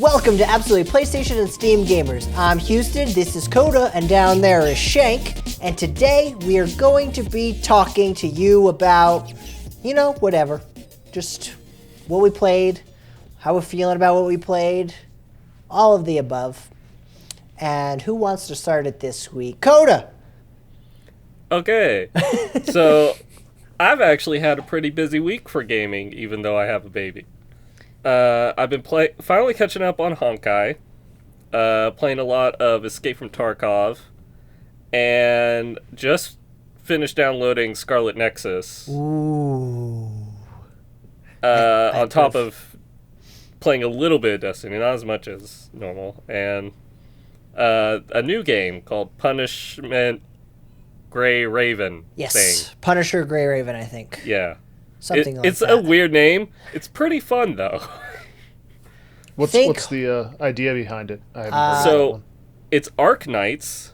Welcome to Absolutely PlayStation and Steam Gamers. I'm Houston, this is Coda, and down there is Shank. And today we are going to be talking to you about, whatever. Just what we played, how we're feeling about what we played, all of the above. And who wants to start it this week? Coda! Okay, so I've actually had a pretty busy week for gaming, even though I have a baby. I've been finally catching up on Honkai, playing a lot of Escape from Tarkov, and just finished downloading Scarlet Nexus. Ooh. On top of playing a little bit of Destiny, not as much as normal, and a new game called Punishment Grey Raven. Yes, Punisher Grey Raven, I think. Yeah. Something like it's that. a weird name. It's pretty fun, though. What's the idea behind it? I haven't heard of that one. It's Arc Knights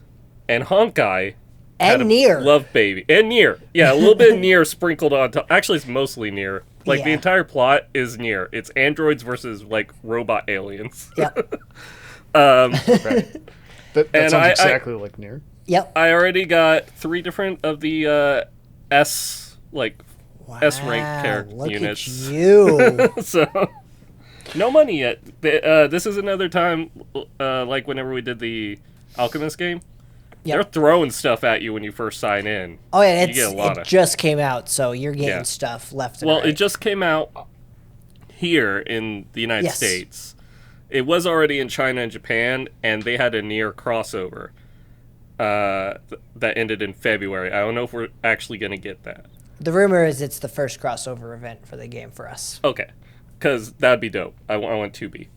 and Honkai and Nier. Love baby. And Nier. Yeah, a little bit of Nier sprinkled on top. Actually, it's mostly Nier. Like, the entire plot is Nier. It's androids versus, robot aliens. Yep. Right. That sounds exactly like Nier. Yep. I already got 3 different of the S-rank character units. Look at you. So, no money yet. This is another time, whenever we did the Alchemist game, they're throwing stuff at you when you first sign in. Oh, yeah, it just came out, so you're getting stuff left and right. Well, it just came out here in the United States. It was already in China and Japan, and they had a Nier crossover that ended in February. I don't know if we're actually going to get that. The rumor is it's the first crossover event for the game for us. Okay, because that'd be dope. I want 2B.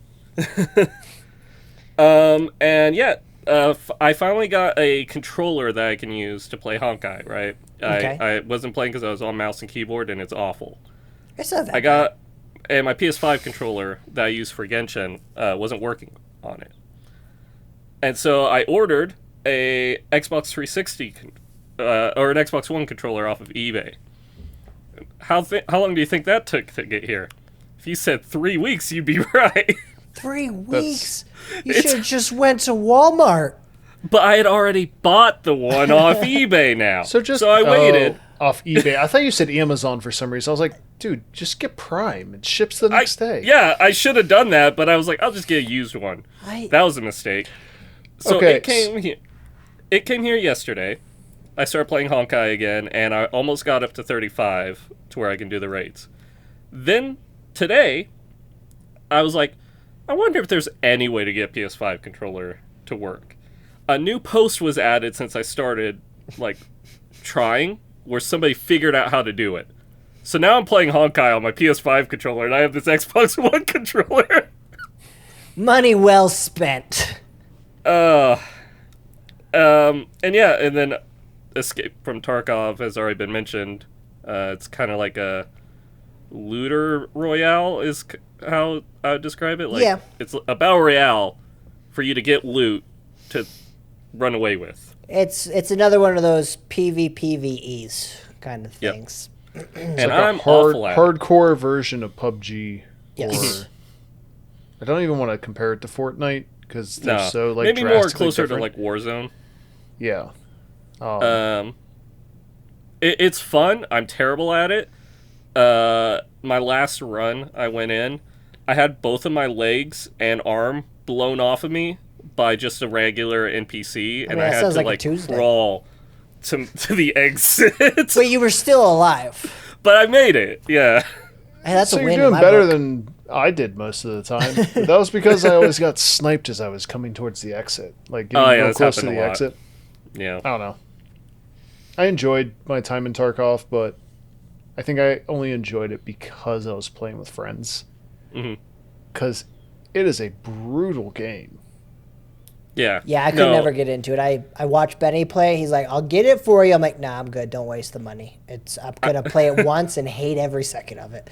I finally got a controller that I can use to play Honkai, right? Okay. I wasn't playing because I was on mouse and keyboard, and it's awful. It's not that bad. And my PS5 controller that I use for Genshin wasn't working on it. And so I ordered a Xbox 360 or an Xbox One controller off of eBay. How long do you think that took to get here? If you said 3 weeks, you'd be right. 3 weeks? You should have just went to Walmart. But I had already bought the one off eBay now. So I waited. Off eBay. I thought you said Amazon for some reason. I was like, dude, just get Prime. It ships the next day. Yeah, I should have done that, but I was like, I'll just get a used one. That was a mistake. So it came here yesterday. I started playing Honkai again, and I almost got up to 35 to where I can do the raids. Then, today, I was like, I wonder if there's any way to get a PS5 controller to work. A new post was added since I started, trying, where somebody figured out how to do it. So now I'm playing Honkai on my PS5 controller, and I have this Xbox One controller. Money well spent. And then Escape from Tarkov has already been mentioned. It's kind of like a looter royale is how I would describe it. It's a battle royale for you to get loot to run away with. It's another one of those PvPvEs kind of things. And I'm awful at hardcore version of PUBG. Yes. I don't even want to compare it to Fortnite because they're so maybe more closer different. to Warzone. Yeah. It's fun. I'm terrible at it. My last run, I went in. I had both of my legs and arm blown off of me by just a regular NPC, and I had to crawl to the exit. Wait, you were still alive? But I made it. Yeah. Hey, that's so a win. You're doing better than I did most of the time. But that was because I always got sniped as I was coming towards the exit, getting real close to the exit. Yeah. I don't know. I enjoyed my time in Tarkov, but I think I only enjoyed it because I was playing with friends. Because it is a brutal game. Yeah. Yeah, I could never get into it. I watched Benny play. He's like, I'll get it for you. I'm like, nah, I'm good. Don't waste the money. I'm going to play it once and hate every second of it.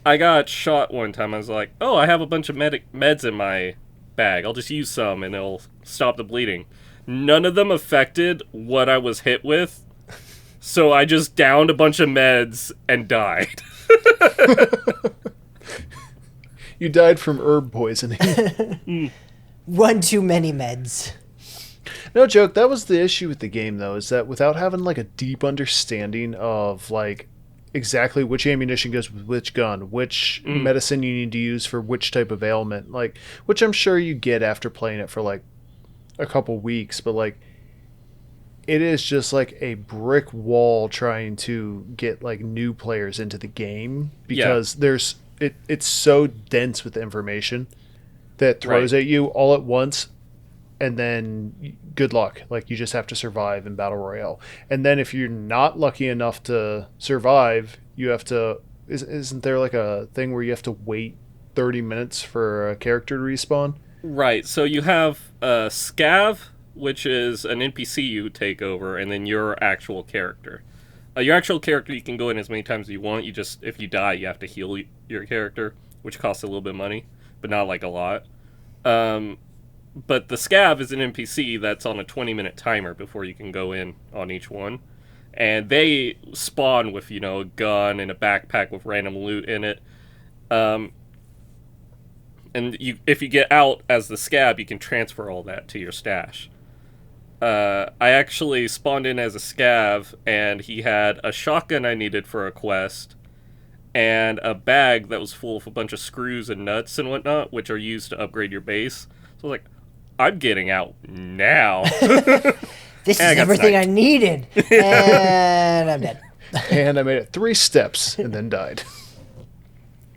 I got shot one time. I was like, oh, I have a bunch of meds in my bag. I'll just use some and it'll stop the bleeding. None of them affected what I was hit with. So I just downed a bunch of meds and died. You died from herb poisoning. One too many meds. No joke, that was the issue with the game, though, is that without having, like, a deep understanding of, like, exactly which ammunition goes with which gun, which medicine you need to use for which type of ailment, like, which I'm sure you get after playing it for, like, a couple weeks, but, like, it is just, like, a brick wall trying to get, like, new players into the game, because it's so dense with information that throws at you all at once, and then good luck. Like, you just have to survive in Battle Royale. And then if you're not lucky enough to survive, you have to... Isn't there, like, a thing where you have to wait 30 minutes for a character to respawn? Right, so you have Scav, which is an NPC you take over, and then your actual character. Your actual character, you can go in as many times as you want. You just, if you die, you have to heal your character, which costs a little bit of money, but not, like, a lot. But the Scav is an NPC that's on a 20-minute timer before you can go in on each one. And they spawn with, a gun and a backpack with random loot in it. And if you get out as the Scav, you can transfer all that to your stash. I actually spawned in as a Scav, and he had a shotgun I needed for a quest, and a bag that was full of a bunch of screws and nuts and whatnot, which are used to upgrade your base. So I was like, I'm getting out now. This is everything I needed. And I'm dead. And I made it 3 steps and then died.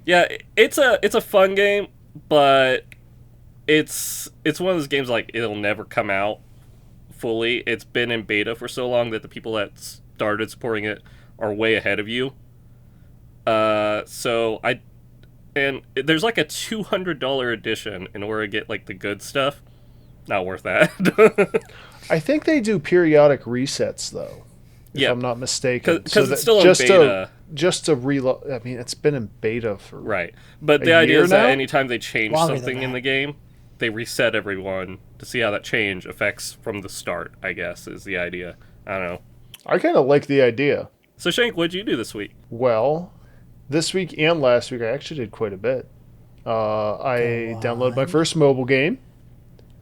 Yeah, it's a fun game, but it's one of those games like it'll never come out fully. It's been in beta for so long that the people that started supporting it are way ahead of you. And there's like a $200 edition in order to get like the good stuff. Not worth that. I think they do periodic resets though, if I'm not mistaken. Because it's still in beta. Just to reload. I mean, it's been in beta for right. But the idea is that anytime they change Longer something in the game, they reset everyone to see how that change affects from the start, I guess, is the idea. I don't know. I kind of like the idea. So, Shank, what'd you do this week? Well, this week and last week, I actually did quite a bit. I downloaded my first mobile game.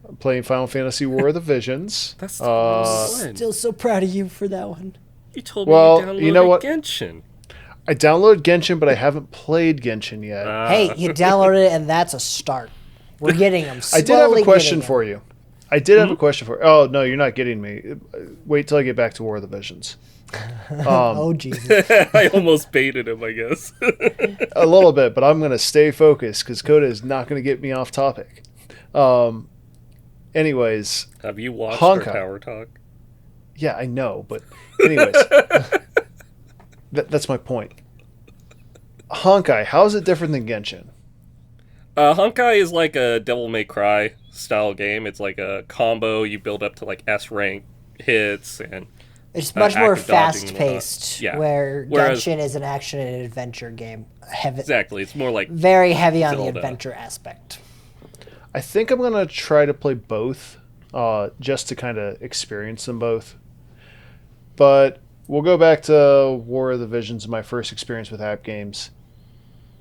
I'm playing Final Fantasy War of the Visions. That's still so proud of you for that one. You told me you downloaded you know what? Genshin. I downloaded Genshin, but I haven't played Genshin yet. Hey, you downloaded it, and that's a start. We're getting them. I did have a question for you. Have a question for you. Oh, no, you're not getting me. Wait till I get back to War of the Visions. Oh, Jesus. I almost baited him, I guess. A little bit, but I'm going to stay focused because Coda is not going to get me off topic. Anyways. Have you watched our Tower Talk? Yeah, I know, but anyways. That's my point. Honkai, how is it different than Genshin? Honkai is like a Devil May Cry style game. It's like a combo. You build up to like S rank hits, and it's much more fast paced. Yeah. Whereas Genshin is an action and adventure game. Exactly. It's more like very heavy on the adventure aspect. I think I'm gonna try to play both, just to kind of experience them both. But we'll go back to War of the Visions, my first experience with app games.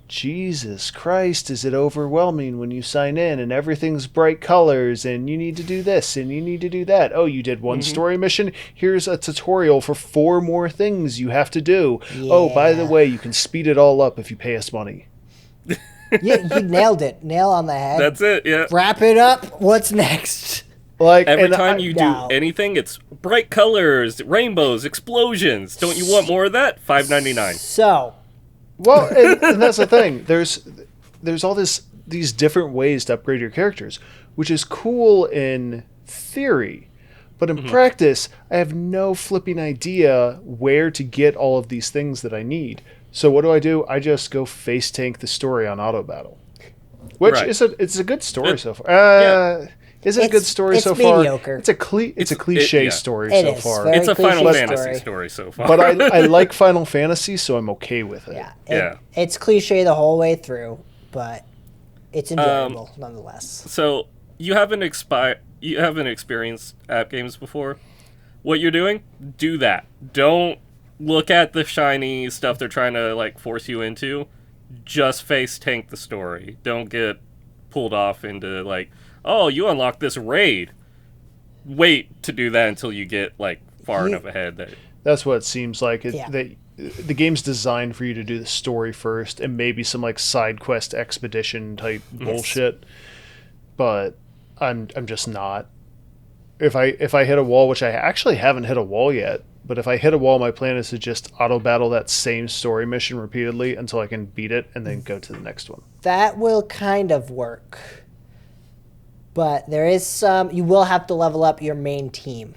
Jesus Christ, is it overwhelming when you sign in and everything's bright colors and you need to do this and you need to do that. Oh, you did one story mission? Here's a tutorial for 4 more things you have to do. Yeah. Oh, by the way, you can speed it all up if you pay us money. Yeah, you nailed it. Nail on the head. That's it, yeah. Wrap it up. What's next? Like every time you do anything, it's bright colors, rainbows, explosions. Don't you want more of that? $5.99. So... Well, and that's the thing. There's all these different ways to upgrade your characters, which is cool in theory, but in practice, I have no flipping idea where to get all of these things that I need. So what do? I just go face tank the story on auto battle, which it's a good story so far. Is it a good story so far? Mediocre. It's a cliche story so far. It's a Final Fantasy story so far. But I like Final Fantasy, so I'm okay with it. Yeah. It's cliche the whole way through, but it's enjoyable nonetheless. So you haven't experienced app games before. What you're doing, do that. Don't look at the shiny stuff they're trying to like force you into. just face tank the story. Don't get pulled off into like, oh, you unlock this raid. Wait to do that until you get like far enough ahead that. That's what it seems like. The game's designed for you to do the story first and maybe some like side quest expedition type bullshit. But I'm just not. If I hit a wall, which I actually haven't hit a wall yet, but if I hit a wall, my plan is to just auto battle that same story mission repeatedly until I can beat it and then go to the next one. That will kind of work. But there is you will have to level up your main team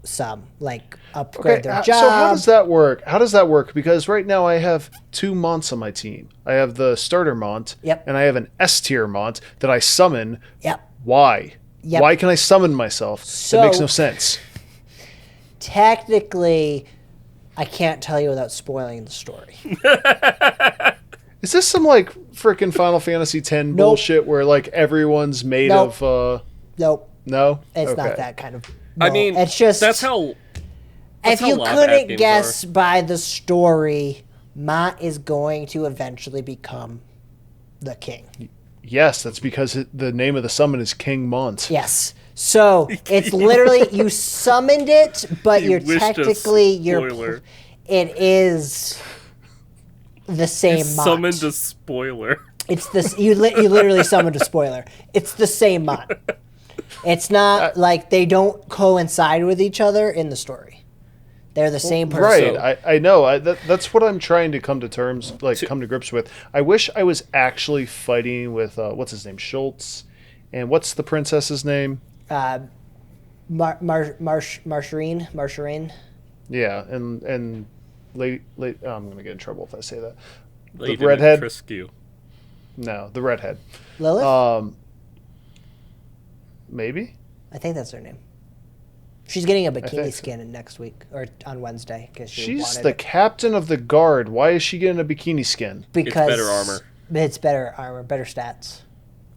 some, like upgrade their job. So how does that work? Because right now I have 2 Monts on my team. I have the starter Mont, and I have an S tier Mont that I summon. Yep. Why? Yep. Why can I summon myself? That makes no sense. Technically, I can't tell you without spoiling the story. Is this some like freaking Final Fantasy X bullshit where like everyone's made of? Nope. No, it's not that kind of. No. I mean, it's just that's how. If you couldn't guess by the story, Mont is going to eventually become the king. Yes, that's because the name of the summon is King Mont. Yes. So it's literally you summoned it, but you're technically it is the same Mont. Summoned a spoiler. It's this you literally summoned a spoiler. It's the same Mont. It's not like they don't coincide with each other in the story. They're the same person. Right, I know. That's what I'm trying to come to terms, come to grips with. I wish I was actually fighting with, what's his name, Schultz, and what's the princess's name? Marshireen. Yeah, and late. I'm gonna get in trouble if I say that. Lady the redhead. Triskew. No, the redhead. Lilith. Maybe. I think that's her name. She's getting a bikini skin next week or on Wednesday because she's the captain of the guard. Why is she getting a bikini skin? Because it's better armor. It's better armor, better stats.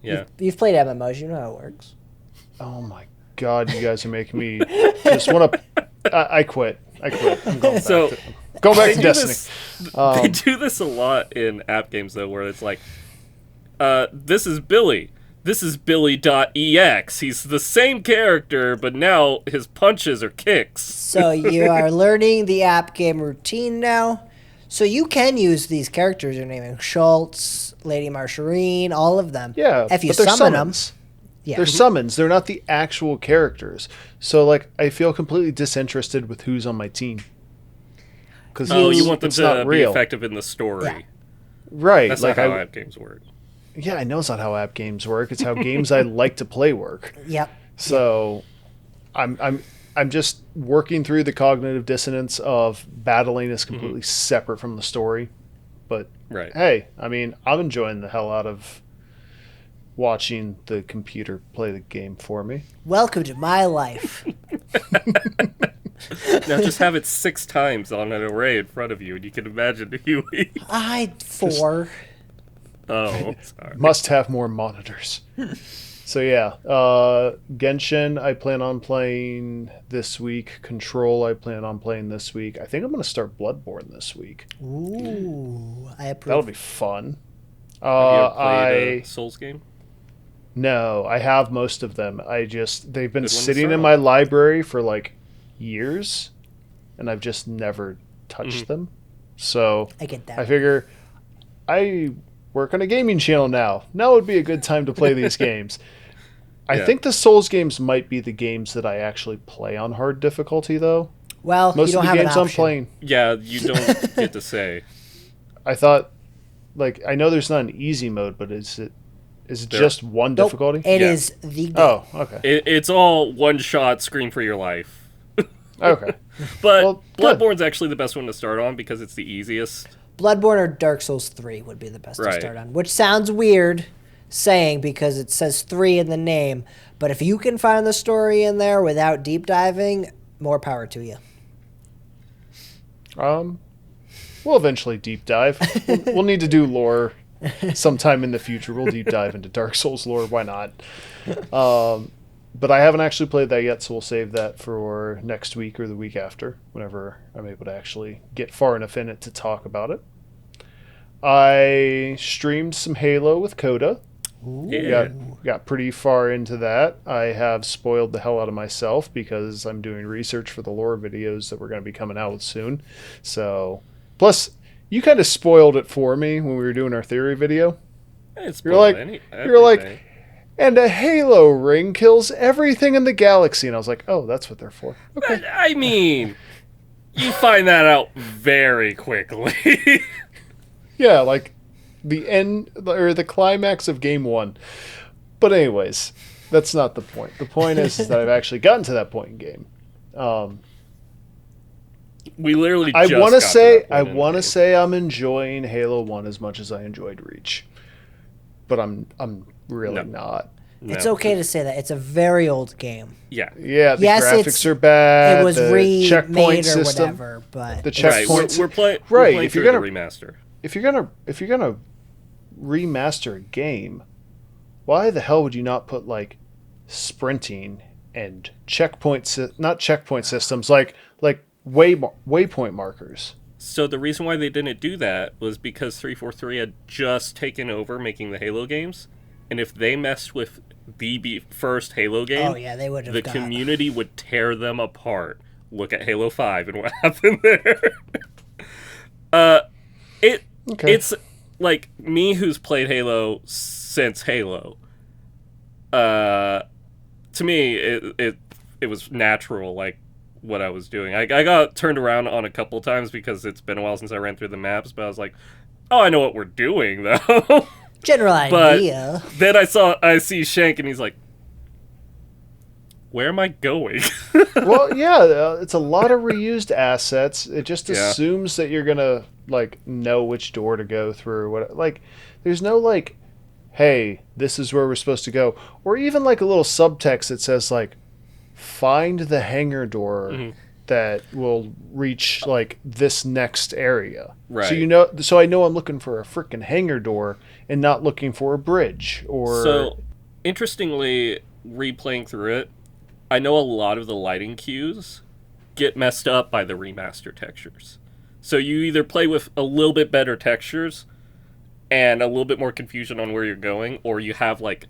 Yeah, you've played MMOs, you know how it works. Oh my god, you guys are making me just want to. I quit. I'm going back to Destiny. They do this a lot in app games though, where it's like, this is Billy. This is Billy.ex. He's the same character, but now his punches are kicks. So you are learning the app game routine now. So you can use these characters you're naming. Schultz, Lady Marshireen, all of them. Yeah, if you but they're summon summons. them. Yeah. They're summons. They're not the actual characters. So, I feel completely disinterested with who's on my team. You want them to be effective in the story. Yeah. Right. That's not how app games work. Yeah, I know it's not how app games work. It's how games I like to play work. Yep. So, I'm just working through the cognitive dissonance of battling is completely separate from the story. But hey, I mean, I'm enjoying the hell out of watching the computer play the game for me. Welcome to my life. Now just have it 6 times on an array in front of you, and you can imagine the Huey. 4. Oh, sorry. Must have more monitors. So yeah, Genshin I plan on playing this week. Control I plan on playing this week. I think I'm going to start Bloodborne this week. Ooh, I approve. That'll be fun. Have you ever played a Souls game? No, I have most of them. They've been sitting in my library for years, and I've just never touched them. So I get that. I figure I work on a gaming channel now. Now would be a good time to play these games. I think the Souls games might be the games that I actually play on hard difficulty, though. Well, most you don't of the have games an I'm playing. Yeah, you don't get to say. I thought, I know there's not an easy mode, but is it just one difficulty? It is the game. Oh, okay. It's all one shot, scream for your life. Okay. But Bloodborne's actually the best one to start on because it's the easiest. Bloodborne or Dark Souls 3 would be the best to start on, which sounds weird saying because it says 3 in the name, but if you can find the story in there without deep diving, more power to you. We'll eventually deep dive. We'll need to do lore sometime in the future. We'll deep dive into Dark Souls lore. Why not? But I haven't actually played that yet, so we'll save that for next week or the week after, whenever I'm able to actually get far enough in it to talk about it. I streamed some Halo with Coda. Yeah. Got pretty far into that. I have spoiled the hell out of myself because I'm doing research for the lore videos that we're going to be coming out with soon. So, plus, you kind of spoiled it for me when we were doing our theory video. You're like, and a Halo ring kills everything in the galaxy. And I was like, oh, that's what they're for. Okay. I mean, you find that out very quickly. Yeah, like the end or the climax of game 1. But anyways, that's not the point. The point is that I've actually gotten to that point in game. We literally. I want to say I'm enjoying Halo 1 as much as I enjoyed Reach, but I'm really not. It's okay to say that. It's a very old game. Yeah. Yeah, the graphics are bad. It was checkpoint or system, whatever, but the checkpoints. We're playing through the remaster. If you're gonna remaster a game, why the hell would you not put like sprinting and not checkpoint systems like waypoint markers? So the reason why they didn't do that was because 343 had just taken over making the Halo games, and if they messed with the first Halo game, they would have. The community would tear them apart. Look at Halo 5 and what happened there. It's like me who's played Halo since Halo. To me, it was natural, like what I was doing. I got turned around on a couple times because it's been a while since I ran through the maps, but I was like, oh, I know what we're doing though. General idea. Then I see Shank and he's like, where am I going? Well, yeah, it's a lot of reused assets. It just assumes that you're gonna like know which door to go through. What like, there's no like, hey, this is where we're supposed to go, or even like a little subtext that says like, find the hangar door that will reach like this next area. Right. So I know I'm looking for a freaking hangar door and not looking for a bridge or. So, interestingly, replaying through it, I know a lot of the lighting cues get messed up by the remaster textures. So you either play with a little bit better textures and a little bit more confusion on where you're going, or you have like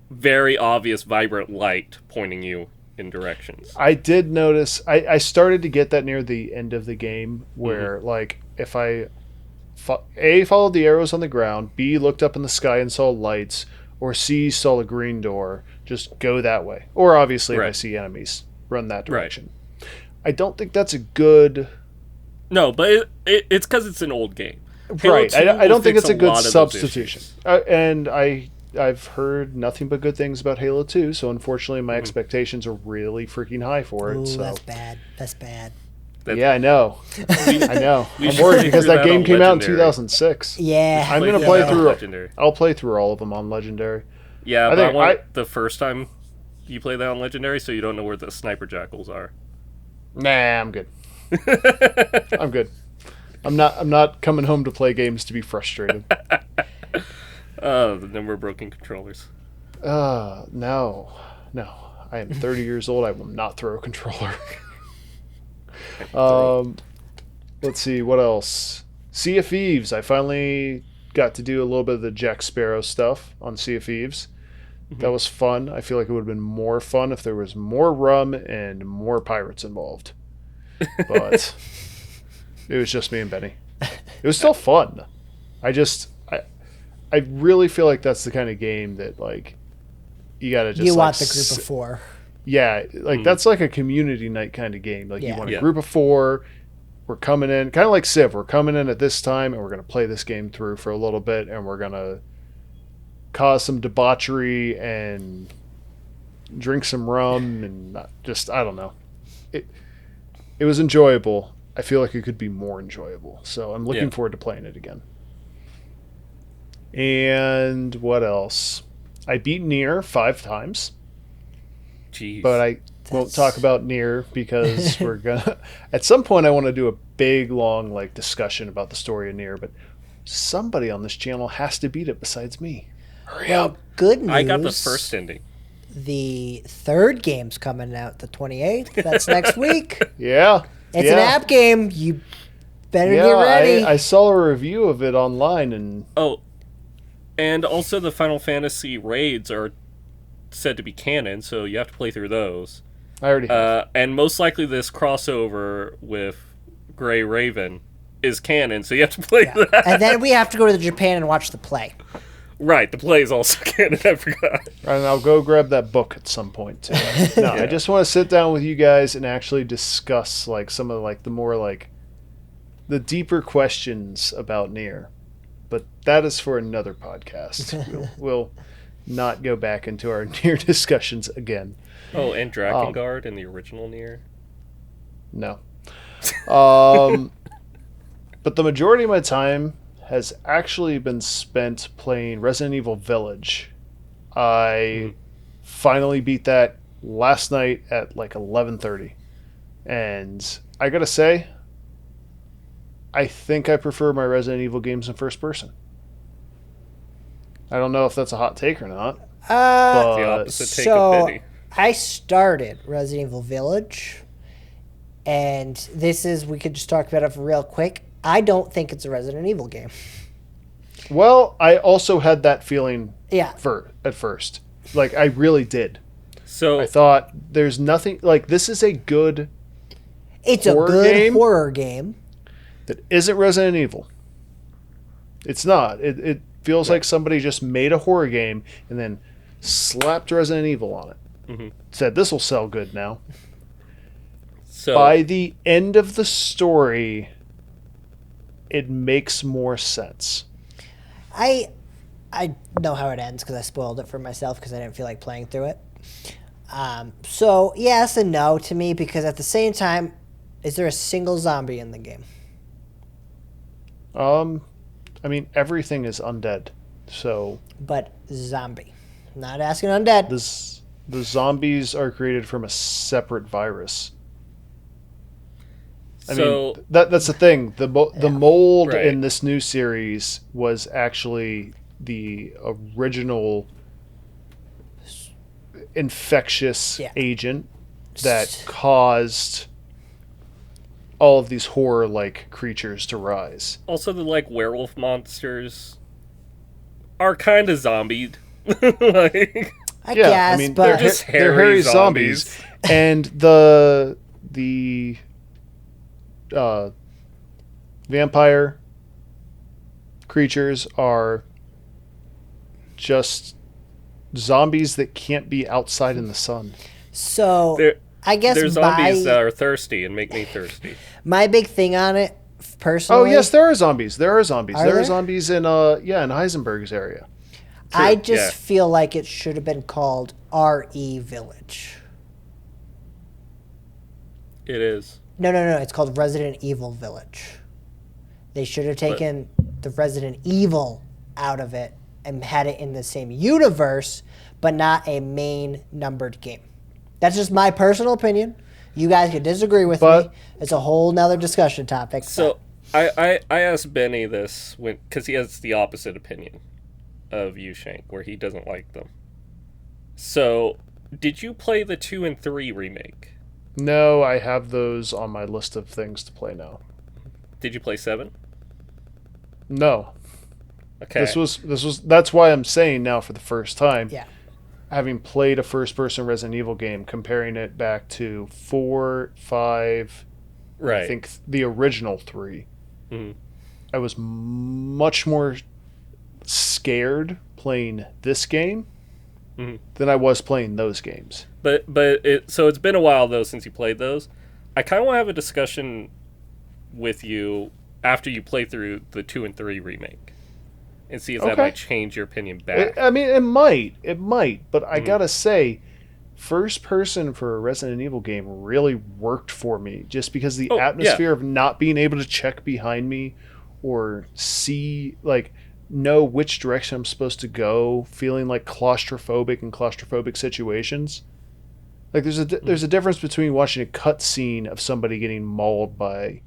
very obvious vibrant light pointing you in directions. I did notice, I started to get that near the end of the game where like if I A, followed the arrows on the ground, B, looked up in the sky and saw lights, or C, saw a green door, just go that way. Or obviously if I see enemies, run that direction. Right. I don't think that's a good... No, but it's because it's an old game. Right. I don't think it's a good substitution. And I've heard nothing but good things about Halo 2, so unfortunately my expectations are really freaking high for it. Ooh, so. That's bad. That's bad. Yeah, I know. I know. I'm worried because that game came out in 2006. Yeah. I'm going to play through Legendary. I'll play through all of them on Legendary. Yeah, but I want the first time you play that on Legendary so you don't know where the sniper jackals are. Nah, I'm good. I'm good. I'm not coming home to play games to be frustrated. The number of broken controllers. No. I am 30 years old. I will not throw a controller. Let's see, what else? Sea of Thieves. I finally got to do a little bit of the Jack Sparrow stuff on Sea of Thieves. That was fun. I feel like it would have been more fun if there was more rum and more pirates involved. But it was just me and Benny. It was still fun. I really feel like that's the kind of game that like you gotta just want the group of 4. Yeah, like that's like a community night kind of game. Like you want a group of 4. We're coming in kind of like Civ. We're coming in at this time and we're gonna play this game through for a little bit and we're gonna cause some debauchery and drink some rum and I don't know. It was enjoyable. I feel like it could be more enjoyable. So I'm looking forward to playing it again. And what else? I beat Nier 5 times. Jeez. But I won't talk about Nier because we're gonna at some point I want to do a big long like discussion about the story of Nier, but somebody on this channel has to beat it besides me. Hurry up. Good news. I got the first ending. The third game's coming out the 28th. That's next week. Yeah. It's an app game. Better get ready. I saw a review of it online, and and also the Final Fantasy raids are said to be canon, so you have to play through those. I already have. And most likely this crossover with Grey Raven is canon, so you have to play that. And then we have to go to Japan and watch the play. Right, the play is also canon, I forgot. And I'll go grab that book at some point, too. No, I just want to sit down with you guys and actually discuss, like, some of, like, the more, like, the deeper questions about Nier. But that is for another podcast. We'll not go back into our Nier discussions again. Oh, and Drakengard in the original Nier? No. But the majority of my time has actually been spent playing Resident Evil Village. I finally beat that last night at like 11:30. And I gotta say, I think I prefer my Resident Evil games in first person. I don't know if that's a hot take or not. But the opposite take of Benny. I started Resident Evil Village, and we could just talk about it for real quick. I don't think it's a Resident Evil game. Well, I also had that feeling at first. Like, I really did. So I thought, there's nothing... Like, this is a good It's a good horror game. That isn't Resident Evil. It's not. It feels like somebody just made a horror game and then slapped Resident Evil on it. Mm-hmm. Said, this will sell good now. So by the end of the story, it makes more sense. I know how it ends because I spoiled it for myself because I didn't feel like playing through it. So yes and no to me, because at the same time, is there a single zombie in the game? I mean, everything is undead, so... But zombie. Not asking undead. The zombies are created from a separate virus. I mean, that's the thing. The mold in this new series was actually the original infectious agent that caused all of these horror-like creatures to rise. Also, the werewolf monsters are kind of zombied. I guess, I mean, but they're just hairy zombies. And the vampire creatures are just zombies that can't be outside in the sun. So I guess there's zombies that are thirsty and make me thirsty. My big thing on it, personally... Oh, yes, there are zombies. There are zombies in Heisenberg's area. True. I just feel like it should have been called R.E. Village. It is. No. It's called Resident Evil Village. They should have taken the Resident Evil out of it and had it in the same universe, but not a main numbered game. That's just my personal opinion. You guys can disagree with me. It's a whole nother discussion topic. So I asked Benny this because he has the opposite opinion of you, Shank, where he doesn't like them. So, did you play the 2 and 3 remake? No, I have those on my list of things to play now. Did you play 7? No. Okay. This was that's why I'm saying now for the first time. Yeah. Having played a first-person Resident Evil game, comparing it back to 4, 5, I think the original 3, I was much more scared playing this game than I was playing those games. But so it's been a while though since you played those. I kind of want to have a discussion with you after you play through the 2 and 3 remake. And see if that might change your opinion back. I mean, it might. But I gotta say, first person for a Resident Evil game really worked for me. Just because the atmosphere of not being able to check behind me or see, know which direction I'm supposed to go, feeling claustrophobic in claustrophobic situations. There's a difference between watching a cutscene of somebody getting mauled by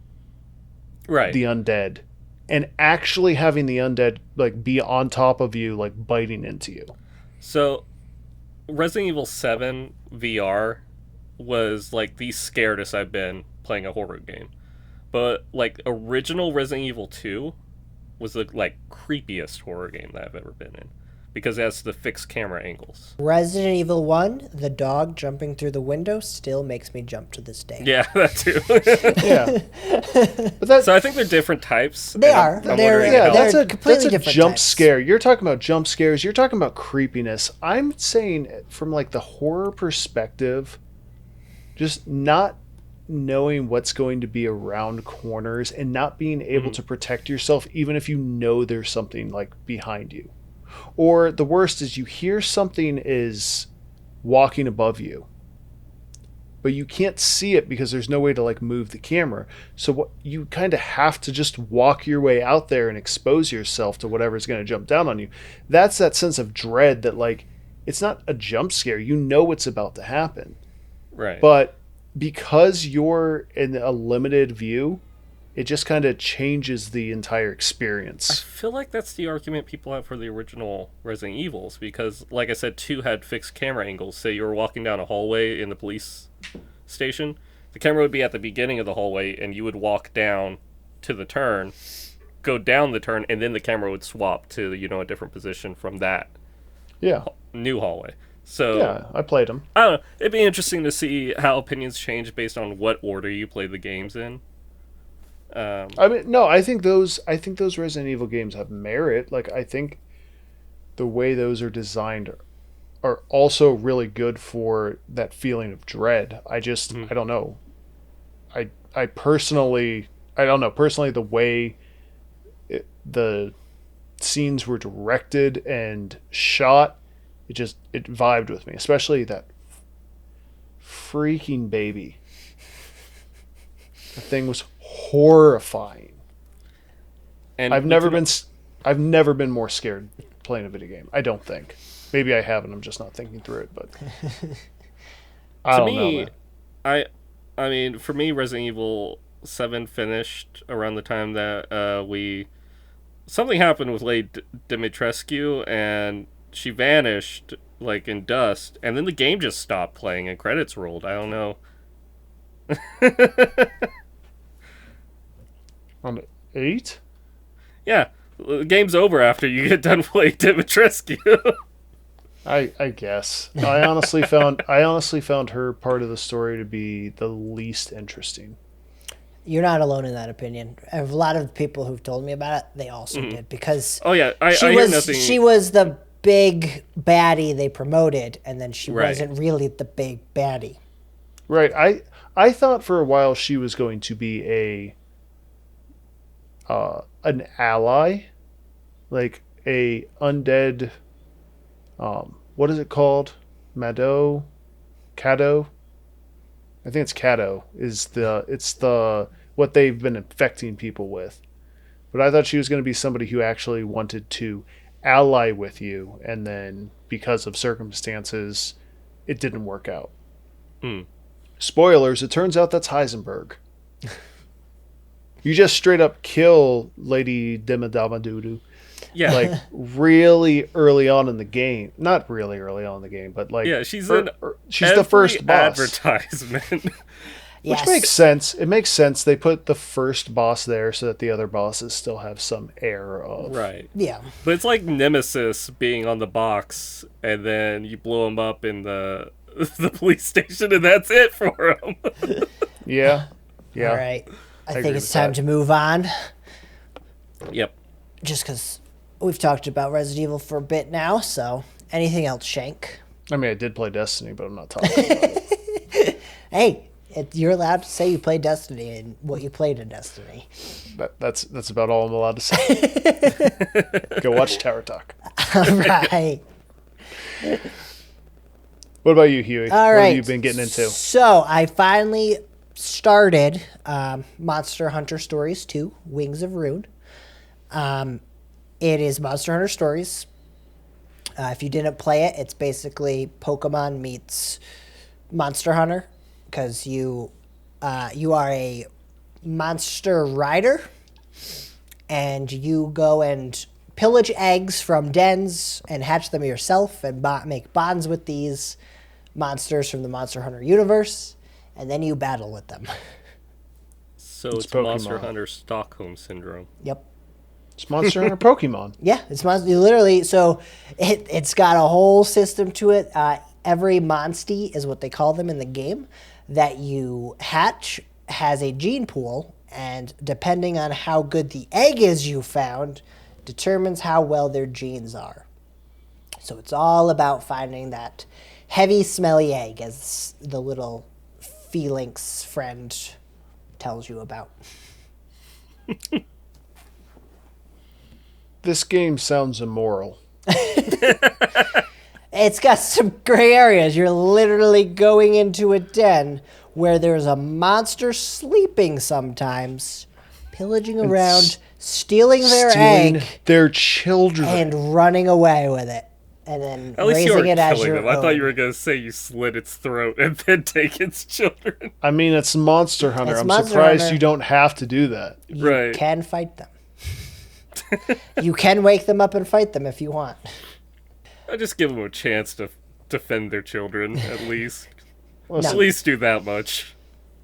the undead and actually having the undead be on top of you, biting into you. So, Resident Evil 7 VR was the scaredest I've been playing a horror game. but like original Resident Evil 2 was the like creepiest horror game that I've ever been in because it has the fixed camera angles. Resident Evil 1, the dog jumping through the window still makes me jump to this day. Yeah, that too. Yeah. But so I think they're different types. They're that's a completely different jump types. scare. You're talking about jump scares. You're talking about creepiness. I'm saying from like the horror perspective, just not knowing what's going to be around corners and not being able to protect yourself even if you know there's something like behind you. Or the worst is you hear something is walking above you, but you can't see it because there's no way to like move the camera. So what you kind of have to just walk your way out there and expose yourself to whatever's going to jump down on you. That's that sense of dread that like it's not a jump scare. You know what's about to happen. Right. But because you're in a limited view, it just kind of changes the entire experience. I feel like that's the argument people have for the original Resident Evils because, like I said, 2 had fixed camera angles. Say you were walking down a hallway in the police station, the camera would be at the beginning of the hallway, and you would walk down to the turn, go down the turn, and then the camera would swap to a different position from that new hallway. So yeah, I played them. I don't know. It'd be interesting to see how opinions change based on what order you play the games in. I think those Resident Evil games have merit. Like I think the way those are designed are also really good for that feeling of dread. I don't know. I personally the way the scenes were directed and shot, it vibed with me, especially that freaking baby. The thing was horrifying. And I've never been more scared playing a video game. I don't think. Maybe I haven't. I'm just not thinking through it. But I don't know. I mean, for me, Resident Evil 7 finished around the time that something happened with Lady Dimitrescu, and she vanished like in dust, and then the game just stopped playing and credits rolled. I don't know. On 8? Yeah, the game's over after you get done playing Dimitrescu. I guess. I honestly found her part of the story to be the least interesting. You're not alone in that opinion. I have a lot of people who've told me about it. They also did because she was the big baddie they promoted, and then she wasn't really the big baddie. Right. I thought for a while she was going to be an ally, like a undead. What is it called? Cato? I think it's Cato. It's the what they've been infecting people with. But I thought she was going to be somebody who actually wanted to ally with you, and then because of circumstances, it didn't work out. Spoilers, it turns out that's Heisenberg. You just straight up kill Lady Dimmadamadudu. Yeah. Like really early on in the game. Not really early on in the game, but like she's the first boss. Advertisement. Yes. Which makes sense. It makes sense. They put the first boss there so that the other bosses still have some air of... Right. Yeah. But it's like Nemesis being on the box, and then you blow him up in the police station, and that's it for him. Yeah. All right. I think it's time to move on. Yep. Just because we've talked about Resident Evil for a bit now, so anything else, Shank? I mean, I did play Destiny, but I'm not talking about it. Hey, you're allowed to say you played Destiny and what you played in Destiny. That's about all I'm allowed to say. Go watch Tower Talk. All right. What about you, Huey? All right. What have you been getting into? So I finally started Monster Hunter Stories 2, Wings of Ruin. It is Monster Hunter Stories. If you didn't play it, it's basically Pokemon meets Monster Hunter, because you are a monster rider, and you go and pillage eggs from dens and hatch them yourself and make bonds with these monsters from the Monster Hunter universe, and then you battle with them. So it's Monster Hunter Stockholm Syndrome. Yep. It's Monster Hunter Pokemon. Yeah, it's literally, so it's got a whole system to it. Every Monstie is what they call them in the game that you hatch has a gene pool, and depending on how good the egg is you found determines how well their genes are. So it's all about finding that heavy, smelly egg, as the little Felix friend tells you about. This game sounds immoral. It's got some gray areas. You're literally going into a den where there's a monster sleeping sometimes, pillaging around, stealing their children, and running away with it. And then at least raising it as your own. I thought you were going to say you slit its throat and then take its children. I mean, it's Monster Hunter. I'm surprised you don't have to do that. You can fight them. You can wake them up and fight them if you want. I just give them a chance to defend their children, at least. Well, at least do that much.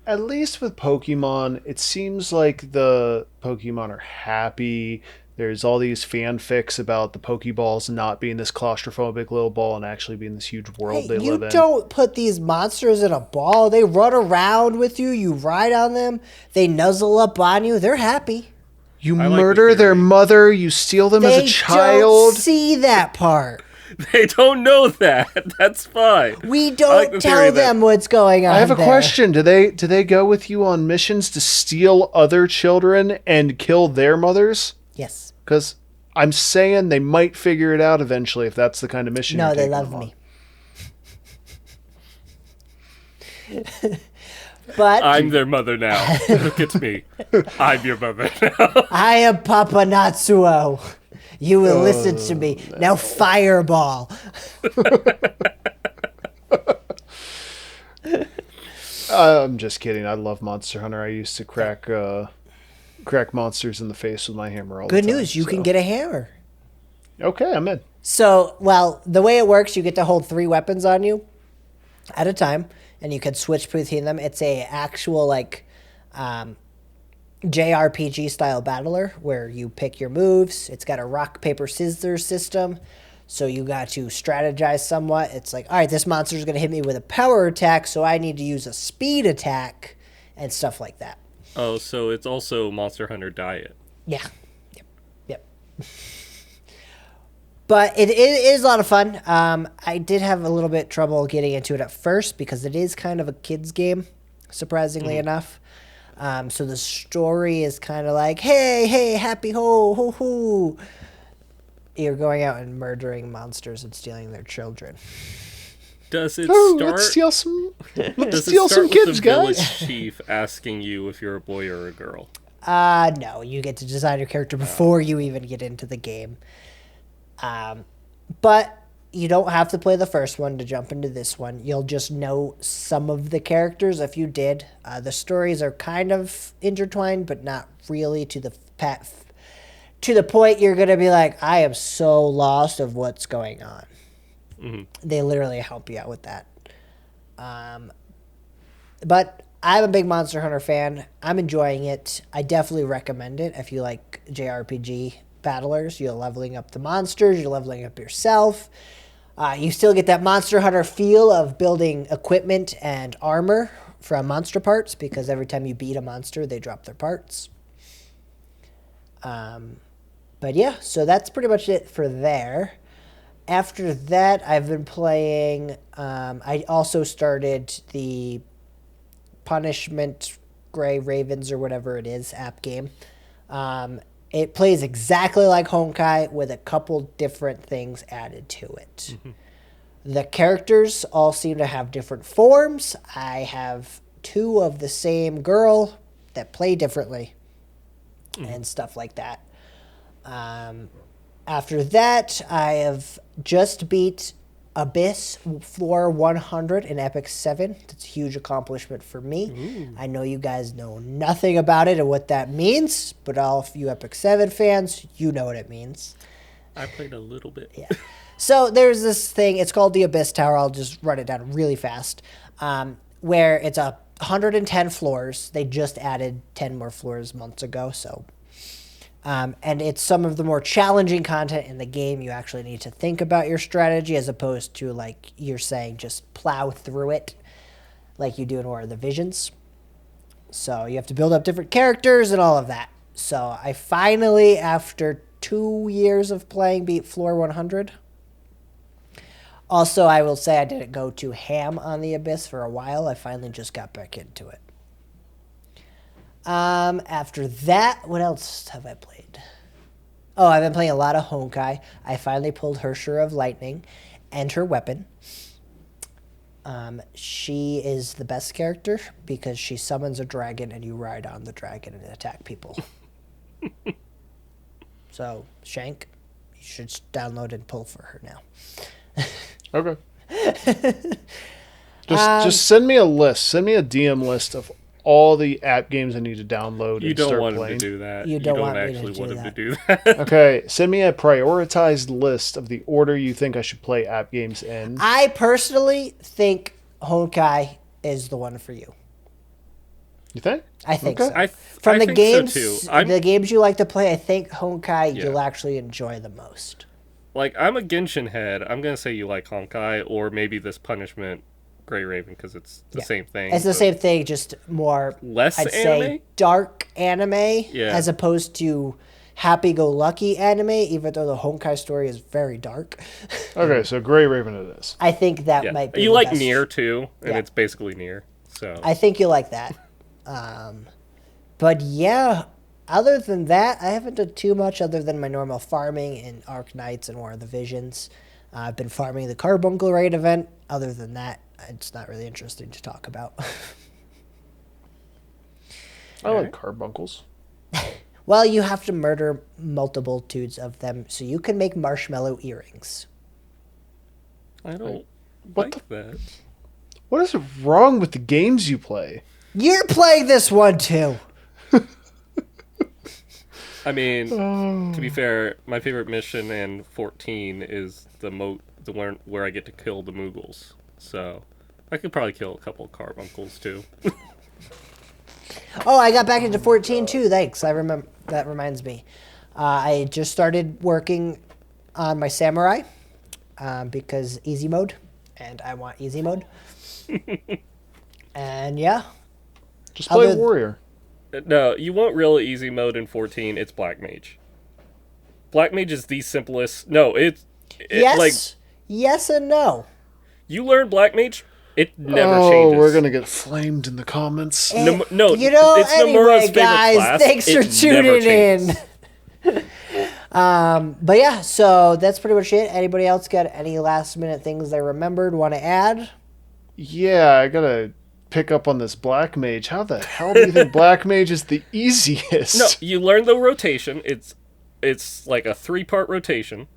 At least with Pokemon, it seems like the Pokemon are happy. There's all these fanfics about the Pokeballs not being this claustrophobic little ball and actually being this huge world they live in. You don't put these monsters in a ball. They run around with you. You ride on them. They nuzzle up on you. They're happy. You murder their mother. You steal them as a child. They don't see that part. They don't know that. That's fine. We don't tell them what's going on. I have a question. Do they go with you on missions to steal other children and kill their mothers? Yes. Because I'm saying they might figure it out eventually if that's the kind of mission. No, they love me. But I'm their mother now. Look at me. I'm your mother now. I am Papa Natsuo. You will listen to me. No. Now fireball. I'm just kidding. I love Monster Hunter. I used to crack monsters in the face with my hammer all the time. Good news. You can get a hammer. Okay, I'm in. So, well, the way it works, you get to hold 3 weapons on you at a time, and you can switch between them. It's a actual, like, JRPG style battler where you pick your moves. It's got a rock, paper, scissors system. So you got to strategize somewhat. It's like, all right, this monster is going to hit me with a power attack, so I need to use a speed attack and stuff like that. Oh, so it's also Monster Hunter Diet. Yeah. Yep. But it is a lot of fun. I did have a little bit trouble getting into it at first because it is kind of a kid's game, surprisingly enough. So the story is kind of like, hey, happy ho, ho, ho. You're going out and murdering monsters and stealing their children. Does it start? Let's steal some kids, with the village chief asking you if you're a boy or a girl? No, you get to design your character before you even get into the game. But you don't have to play the first one to jump into this one. You'll just know some of the characters if you did. The stories are kind of intertwined, but not really to the point you're going to be like, I am so lost of what's going on. Mm-hmm. They literally help you out with that. But I'm a big Monster Hunter fan. I'm enjoying it. I definitely recommend it if you like JRPG battlers. You're leveling up the monsters. You're leveling up yourself. You still get that Monster Hunter feel of building equipment and armor from monster parts because every time you beat a monster, they drop their parts. But yeah, so that's pretty much it for there. After that, I've been playing... I also started the Punishment Gray Ravens or whatever it is app game. It plays exactly like Honkai with a couple different things added to it. Mm-hmm. The characters all seem to have different forms. I have 2 of the same girl that play differently and stuff like that. After that, I have just beat Abyss Floor 100 in Epic 7. That's a huge accomplishment for me. Ooh. I know you guys know nothing about it and what that means, but all of you Epic 7 fans, you know what it means. I played a little bit. Yeah. So there's this thing. It's called the Abyss Tower. I'll just run it down really fast. where it's 110 floors. They just added 10 more floors months ago, so. And it's some of the more challenging content in the game. You actually need to think about your strategy as opposed to, like you're saying, just plow through it like you do in War of the Visions. So you have to build up different characters and all of that. So I finally, after 2 years of playing, beat floor 100. Also, I will say I didn't go too ham on the Abyss for a while. I finally just got back into it. After that, what else have I played? Oh, I've been playing a lot of Honkai. I finally pulled her Shura of Lightning and her weapon. She is the best character because she summons a dragon and you ride on the dragon and attack people. So, Shank, you should download and pull for her now. Okay. Just send me a list. Send me a DM list of all the app games I need to download and start playing. You don't want him to do that. You don't actually want him to do that. Okay, send me a prioritized list of the order you think I should play app games in. I personally think Honkai is the one for you. You think? I think okay. so. From the think games, so too. the games you like to play, I think Honkai you'll actually enjoy the most. Like, I'm a Genshin head. I'm going to say you like Honkai or maybe this Punishment Grey Raven because it's the same thing. It's the same thing, just more less I'd anime? say dark anime as opposed to happy-go-lucky anime, even though the Honkai story is very dark. Okay, so Grey Raven it is. I think that might be you the like best. Nier too, and it's basically Nier. So I think you like that. But yeah, other than that, I haven't done too much other than my normal farming in Arc Knights and War of the Visions. I've been farming the Carbuncle Raid event. Other than that, it's not really interesting to talk about. I like carbuncles. Well, you have to murder multitudes of them so you can make marshmallow earrings. I don't What like that. What is wrong with the games you play? You're playing this one too. I mean, to be fair, my favorite mission in 14 is the one where I get to kill the Moogles. So I could probably kill a couple of carbuncles too. Oh, I got back into 14 too. Thanks. I remember. That reminds me. I just started working on my samurai because easy mode, and I want easy mode. And yeah. Just play warrior. No, you want real easy mode in 14. It's Black Mage. Black Mage is the simplest. No, yes, like yes and no. You learn Black Mage, it never changes. Oh, we're gonna get flamed in the comments. No, you know. it's anyway, Nomura's guys, class. thanks for tuning in. But yeah, so that's pretty much it. Anybody else got any last minute things they remembered want to add? Yeah, I gotta pick up on this Black Mage. How the hell do you think Black Mage is the easiest? No, you learn the rotation. It's like a 3-part rotation.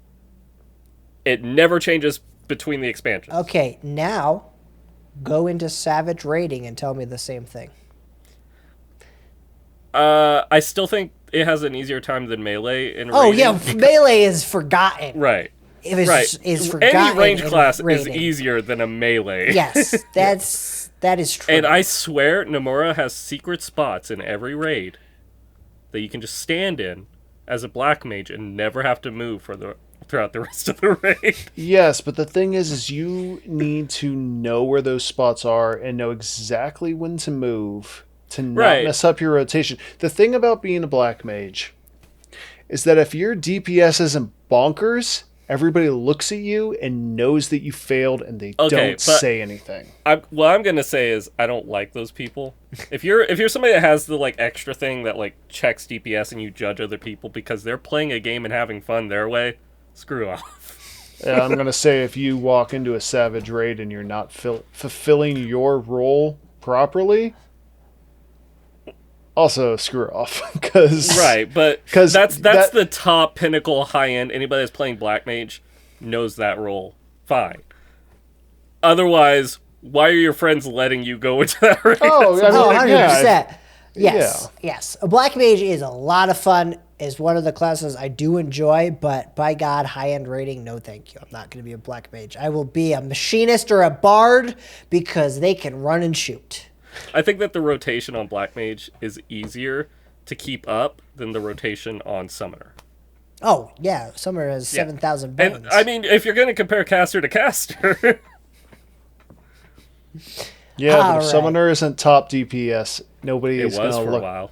It never changes between the expansions. Okay, now go into Savage Raiding and tell me the same thing. I still think it has an easier time than Melee in Raiding. Oh yeah, Melee is forgotten. Right. Is forgotten. Any range class Raiding. is easier than a Melee. Yes, that is true. And I swear Nomura has secret spots in every raid that you can just stand in as a Black Mage and never have to move throughout the rest of the raid. Yes, but the thing is you need to know where those spots are and know exactly when to move to not mess up your rotation. The thing about being a Black Mage is that if your DPS isn't bonkers, everybody looks at you and knows that you failed and they don't say anything. What I'm going to say is I don't like those people. If you're somebody that has the like extra thing that like checks DPS and you judge other people because they're playing a game and having fun their way, screw off. Yeah, I'm going to say if you walk into a Savage Raid and you're not fulfilling your role properly, also screw off. But that's the top pinnacle high end. Anybody that's playing Black Mage knows that role. Fine. Otherwise, why are your friends letting you go into that raid? Oh, I mean, 100%. Yes. A Black Mage is a lot of fun. is one of the classes I do enjoy, but by God, high-end rating, no thank you. I'm not going to be a black mage. I will be a machinist or a bard because they can run and shoot. I think that the rotation on black mage is easier to keep up than the rotation on summoner. Oh, yeah. Summoner has 7,000 bones. And, I mean, if you're going to compare caster to caster... Yeah, but if Summoner isn't top DPS, nobody is going to look. It was for a while.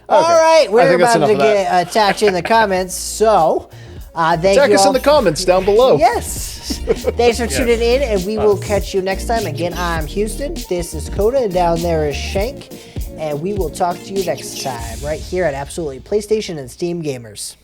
All right, we're about to get attacked in the comments, so thank you all. Attack us in the comments down below. Yes. Thanks for tuning in, and we will catch you next time. Again, I'm Houston. This is Coda, and down there is Shank. And we will talk to you next time right here at Absolutely PlayStation and Steam Gamers.